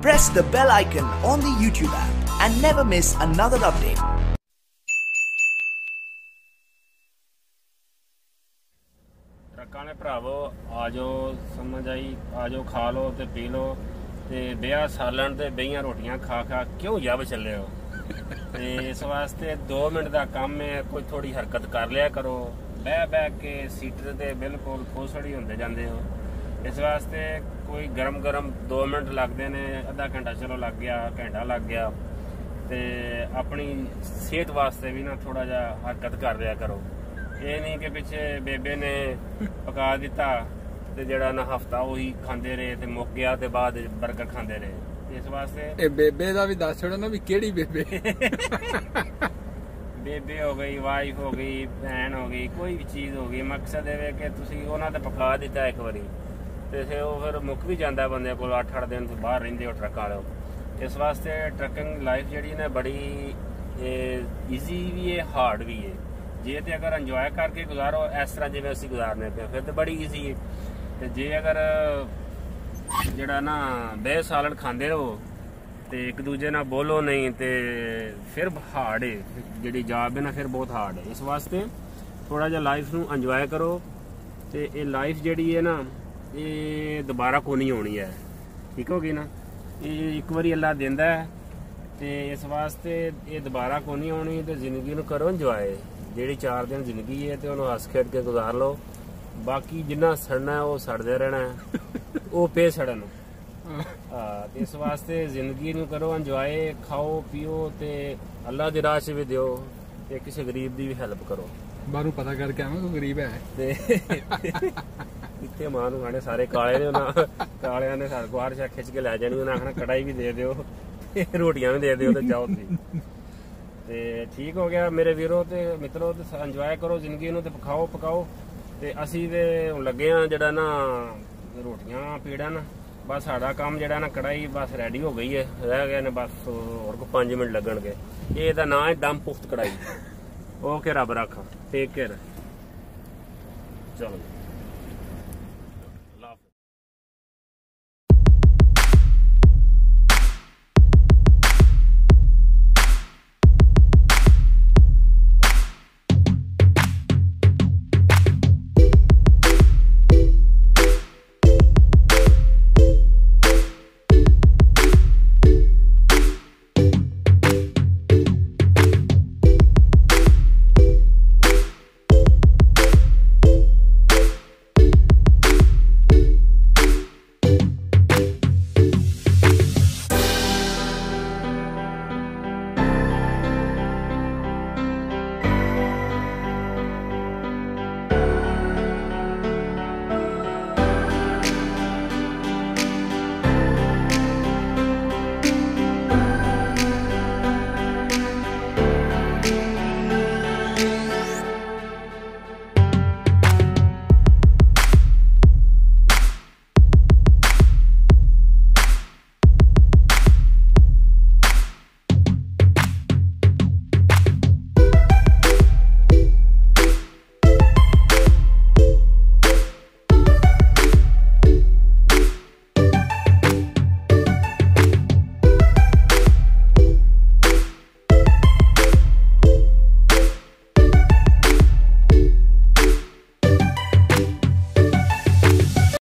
press the bell icon on the YouTube app and never miss another update. ट्रकां ने भरावो आ जाओ, समझ आई, आ जाओ, खा लो ते पी लो ते बेहा सालन ते बेहियां रोटियां खा खा क्यों जब चले हो। ते इस वास्ते 2 मिनट का काम है, कोई थोड़ी हरकत कर लिया करो। बह बह के सीटर ते बिल्कुल खोसड़ी होंदे जांदे हो। इस वास्ते कोई गरम गरम 2 मिनट लगते ने, अद्धा घंटा चलो लग गया, घंटा लग गया, ते अपनी सेहत वास्ते भी ना थोड़ा जा हरकत कर लिया करो। ये नहीं कि पिछे बेबे ने पका दिता ते जेड़ा ना हफ्ता उही खांदे रहे ते मुक गया ते बाद बर्गर खांदे रहे। इस वास्ते ए बेबे दा भी दस छोड़ो ना भी केड़ी बेबे बेबे हो गई, वाइफ हो गई, भैन हो गई, कोई भी चीज़ हो गई, मकसद है कि तुसी उन्हां ते पका दिता एक बारी ते फिर मुक भी जाता बंदे को 8-8 दिन तो बाहर रहिंदे हो ट्रक वाले। इस वास्ते ट्रकिंग लाइफ जी ने बड़ी ईजी भी है, हार्ड भी है। जे तो अगर इंजॉय करके गुजारो इस तरह जिवें असीं गुजारने पे फिर तो बड़ी ईजी है। तो जे अगर जड़ा ना बे सालन खांदे रहो तो एक दूजे ना बोलो नहीं तो फिर हार्ड है, जी जॉब है ना फिर बहुत हार्ड है। इस वास्ते थोड़ा जा लाइफ नूं इंजॉय करो। तो ये लाइफ जी है ना ये दोबारा को नहीं होनी है, ठीक होगी ना। ये एक बारी अल्लाह देंदा है तो इस वास्ते ये दोबारा को नहीं होनी। तो जिंदगी नूं करो इंजॉय। जी 4 दिन जिंदगी है तो उन्होंने हस खेड के गुजार लो। बाकी जिन्ना सड़ना है वो सड़ते रहना है, वो पे सड़न। हाँ, इस वास्ते जिंदगी नूं करो इंजॉय, खाओ पियो ते अल्लाह दी राह च भी दिओ ते किसी गरीब दी भी हेल्प करो। बाहरों पता करके आवे कोई गरीब है इतने मां नूं खाने सारे काले ने, कालियां ने सारे बाहर शा खिच के लै जानी। उन्हें आखना कढ़ाई भी दे दिओ, रोटियां भी दे दिओ ते जाओ तुसीं। ते ठीक हो गया मेरे वीरों ते मित्रों। ते इंजॉय करो जिंदगी नूं ते खाओ पकाओ। ते असीं ते लगे हां जेड़ा ना रोटियां पीड़न। बस साडा काम जेड़ा ना कढ़ाई बस रेडी हो गई है, रह गए ने बस और को 5 मिनट लगणगे। ये दा नाम है दम पुख्त कढ़ाई। ओके, रब रखा, टेक केयर, चलो।